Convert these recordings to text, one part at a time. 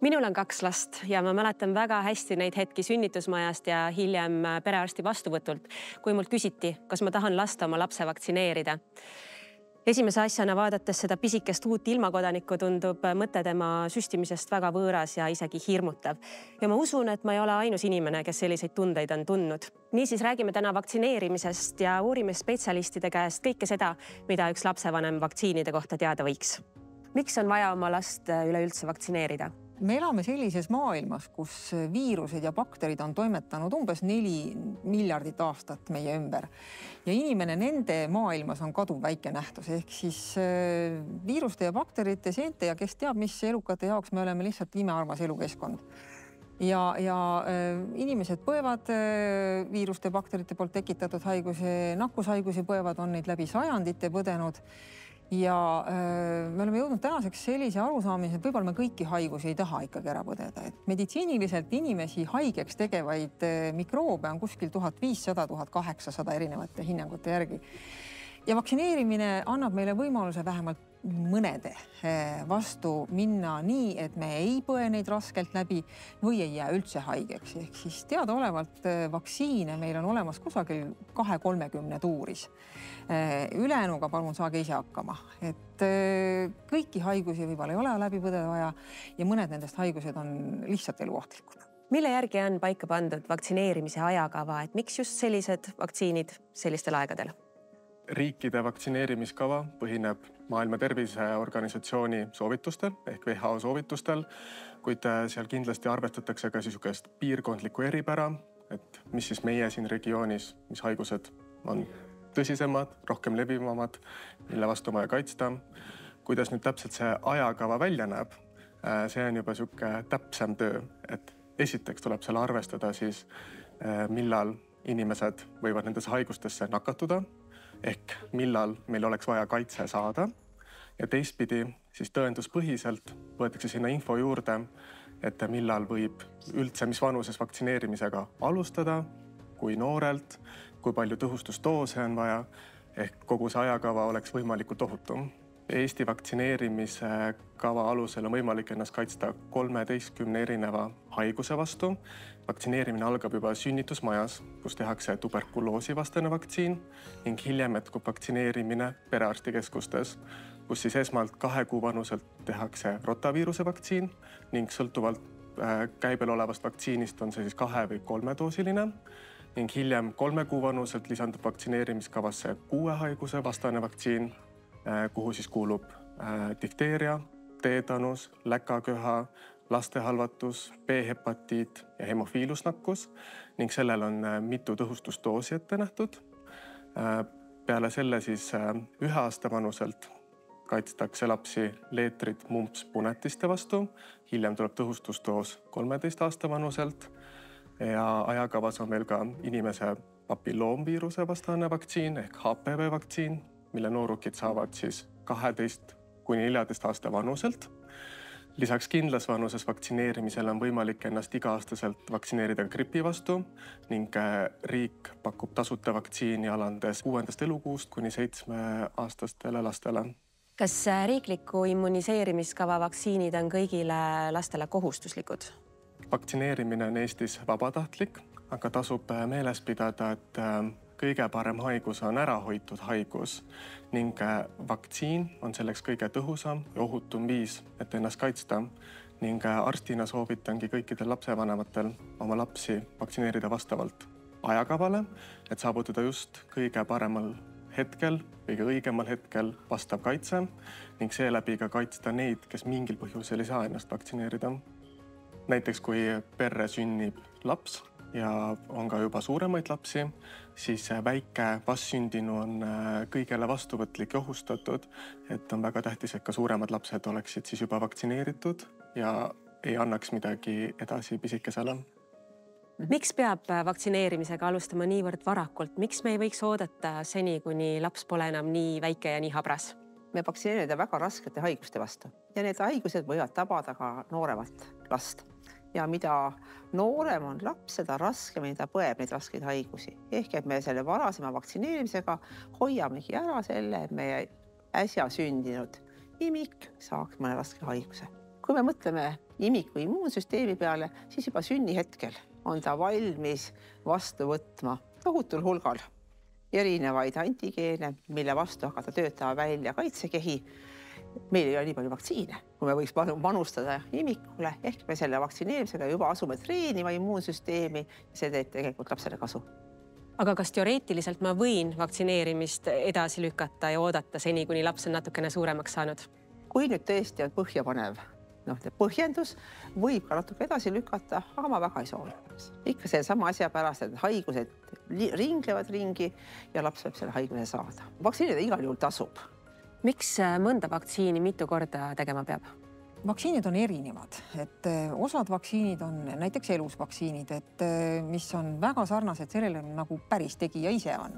Minul on 2 last ja ma mäletan väga hästi neid hetki sünnitusmajast ja hiljem perearsti vastuvõtult, kui mult küsiti, kas ma tahan lasta oma lapse vaktsineerida. Esimese asjana vaadates seda pisikest uut ilmakodanikku tundub mõte tema süstimisest väga võõras ja isegi hirmutav. Ja ma usun, et ma ei ole ainus inimene, kes selliseid tundeid on tundnud. Niisiis räägime täna vaktsineerimisest ja uurime spetsialistide käest kõike seda, mida üks lapsevanem vaktsiinide kohta teada võiks. Miks on vaja oma last üleüldse vaktsineerida? Me elame sellises maailmas, kus viirused ja bakterid on toimetanud umbes 4 miljardit aastat meie ümber. Ja inimene nende maailmas on kaduv väike nähtus. Ehk siis viiruste ja bakterite, seente ja kes teab, mis elukate jaoks me oleme lihtsalt imearmas elukeskkond. Ja inimesed põevad viiruste ja bakterite poolt tekitatud haiguse, nakkushaigusi põevad, on neid läbi sajandite põdenud. Ja me oleme jõudnud tänaseks sellise arusaamise, et võib-olla me kõiki haigusi ei taha ikkagi ära põdeda. Et meditsiiniliselt inimesi haigeks tegevaid mikroobe on kuskil 1500–1800 erinevate hinnangute järgi. Ja vaktsineerimine annab meile võimaluse vähemalt mõnede vastu minna nii, et me ei põe neid raskelt läbi või ei jää üldse haigeks. Ehk siis teadaolevalt vaktsiine meil on olemas kusagil 2–30 tuuris. Ülejäänuga palun saage ise hakkama. Et kõiki haigusi võib-olla ei ole läbi põdeda vaja ja mõned nendest haigused on lihtsalt eluohtlikud. Mille järgi on paika pandud vaktsineerimise ajakava, et miks just sellised vaktsiinid sellistel aegadel? Riikide vaktsineerimiskava põhineb Maailma Terviseorganisatsiooni soovitustel ehk WHO soovitustel, kuid seal kindlasti arvestatakse ka sisukest piirkondlikku eripära, et mis siis meie siin regioonis, mis haigused on tõsisemad, rohkem levivamad, mille vastu on vaja kaitsta. Kuidas nüüd täpselt see ajakava välja näeb, see on juba sihuke täpsem töö, et esiteks tuleb seal arvestada siis, millal inimesed võivad nendes haigustesse nakatuda, ehk millal meil oleks vaja kaitse saada ja teistpidi siis tõenduspõhiselt võetakse sinna info juurde, et millal võib üldse mis vanuses vaktsineerimisega alustada, kui noorelt, kui palju tõhustusdoose on vaja, ehk kogu see ajakava oleks võimalikult ohutu. Eesti vaktsineerimise kava alusel on võimalik ennast kaitsta 13 erineva haiguse vastu. Vaktsineerimine algab juba sünnitusmajas, kus tehakse tuberkuloosivastane vaktsiin ning hiljem jätkub vaktsineerimine perearstikeskustes, kus siis esmalt 2 kuu vanuselt tehakse rotaviiruse vaktsiin ning sõltuvalt käibel olevast vaktsiinist on see siis 2 või 3 doosiline ning hiljem 3 kuu vanuselt lisandub vaktsineerimiskavasse 6 haiguse vastane vaktsiin, kuhu siis kuulub difteeria, teetanus, läkaköha, lastehalvatus, B-hepatiit ja hemofiilusnakkus ning sellel on mitu tõhustusdoosi ette nähtud. Peale selle siis 1 aasta vanuselt kaitstakse lapsi leetrid, mumps, punetiste vastu. Hiljem tuleb tõhustusdoos 13 aasta vanuselt ja ajakavas on veel ka inimese papilloomviiruse vastane vaktsiin ehk HPV vaktsiin, mille noorukid saavad siis 12–14 aasta vanuselt. Lisaks kindlas vanuses vaktsineerimisel on võimalik ennast iga-aastaselt vaktsineerida gripi vastu ning riik pakub tasuta vaktsiini alandes 6. elukuust kuni 7-aastastele lastele. Kas riikliku immuniseerimiskava vaktsiinid on kõigile lastele kohustuslikud? Vaktsineerimine on Eestis vabatahtlik, aga tasub meeles pidada, et kõige parem haigus on ärahoitud haigus ning vaktsiin on selleks kõige tõhusam ja ohutum viis, et ennast kaitsta ning arstina soovitangi kõikidel lapsevanematel oma lapsi vaktsineerida vastavalt ajakavale, et saavutada just kõige paremal hetkel, kõige õigemal hetkel vastav kaitse ning seeläbi ka kaitsta neid, kes mingil põhjusel ei saa ennast vaktsineerida. Näiteks kui perre sünnib laps ja on ka juba suuremaid lapsi, siis väike vastsündinu on kõigele vastuvõtlik ja ohustatud, et on väga tähtis, et ka suuremad lapsed oleksid siis juba vaktsineeritud ja ei annaks midagi edasi pisikesele. Miks peab vaktsineerimisega alustama niivõrd varakult? Miks me ei võiks oodata seni, kuni laps pole enam nii väike ja nii habras? Me vaktsineerida väga raskete haiguste vastu ja need haigused võivad tabada ka nooremat last. Ja mida noorem on laps, seda raskemini ta põeb neid raskeid haigusi. Ehk et me selle varasema vaktsineerimisega hoiamegi ära selle, et meie äsja sündinud imik saaks mõne raske haiguse. Kui me mõtleme imiku immuunsüsteemi peale, siis juba sünnihetkel on ta valmis vastu võtma tohutul hulgal erinevaid antigeene, mille vastu hakata töötama välja kaitsekehi. Meil ei ole nii palju vaktsiine, kui me võiks panustada imikule, ehk me selle vaktsineerimisega juba asume treenima immuunsüsteemi ja see teeb tegelikult lapsele kasu. Aga kas teoreetiliselt ma võin vaktsineerimist edasi lükata ja oodata seni, kuni laps on natukene suuremaks saanud? Kui nüüd tõesti on põhjapanev põhjendus, võib ka natuke edasi lükata, aga ma väga ei soovitaks. Ikka see sama asja pärast, et haigused ringlevad ringi ja laps võib selle haiguse saada. Vaktsiinida igal juhul tasub. Miks mõnda vaktsiini mitu korda tegema peab? Vaktsiinid on erinevad, et osad vaktsiinid on näiteks elusvaktsiinid, et mis on väga sarnased sellele, nagu päris tegija ise on.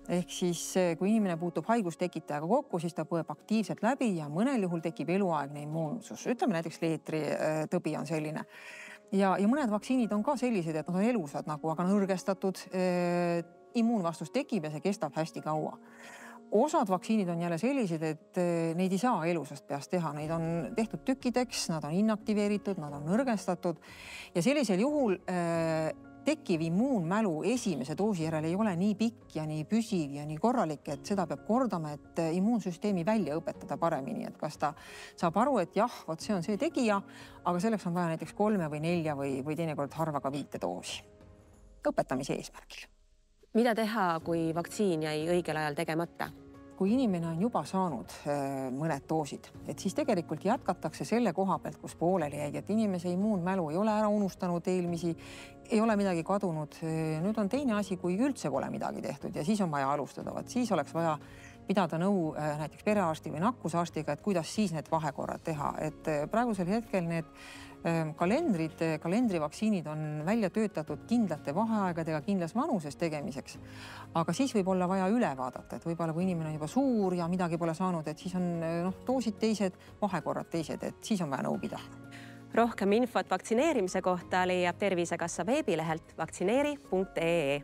Ehk siis, kui inimene puutub haigustekitajaga kokku, siis ta põeb aktiivselt läbi ja mõnel juhul tekib eluaegne immuunsus. Ütleme näiteks leetri tõbi on selline. Ja mõned vaktsiinid on ka sellised, et nad on elusad, aga nõrgestatud. Immuunvastus tekib ja see kestab hästi kaua. Osad vaktsiinid on jälle sellised, et neid ei saa elusast peast teha. Neid on tehtud tükkideks, nad on inaktiveeritud, nad on nõrgestatud. Ja sellisel juhul tekkiv immuunmälu esimese doosi järel ei ole nii pikk ja nii püsiv ja nii korralik, et seda peab kordama, et immuunsüsteemi välja õpetada paremini. Et kas ta saab aru, et jah, see on see tegija, aga selleks on vaja näiteks 3 või 4 või teinekord harva ka 5 doosi. Õpetamise eesmärgil. Mida teha, kui vaktsiin jäi õigel ajal tegemata? Kui inimene on juba saanud mõned doosid, et siis tegelikult jätkatakse selle koha pealt, kus pooleli jäi, et inimese immuunmälu ei ole ära unustanud eelmisi, ei ole midagi kadunud. Nüüd on teine asi, kui üldse pole midagi tehtud ja siis on vaja alustada. Siis oleks vaja pidada nõu näiteks perearsti või nakkusarstiga, et kuidas siis need vahekorrad teha. Et praegusel hetkel need kalendrivaktsiinid on välja töötatud kindlate vaheaegadega kindlas vanuses tegemiseks. Aga siis võib olla vaja üle vaadata, et võib-olla kui inimene on juba suur ja midagi pole saanud, et siis on doosid teised, vahekorrad teised, et siis on vaja nõu pidada. Rohkem infot vaktsineerimise kohta leiab Tervisekassa veebilehelt vaktsineeri.ee.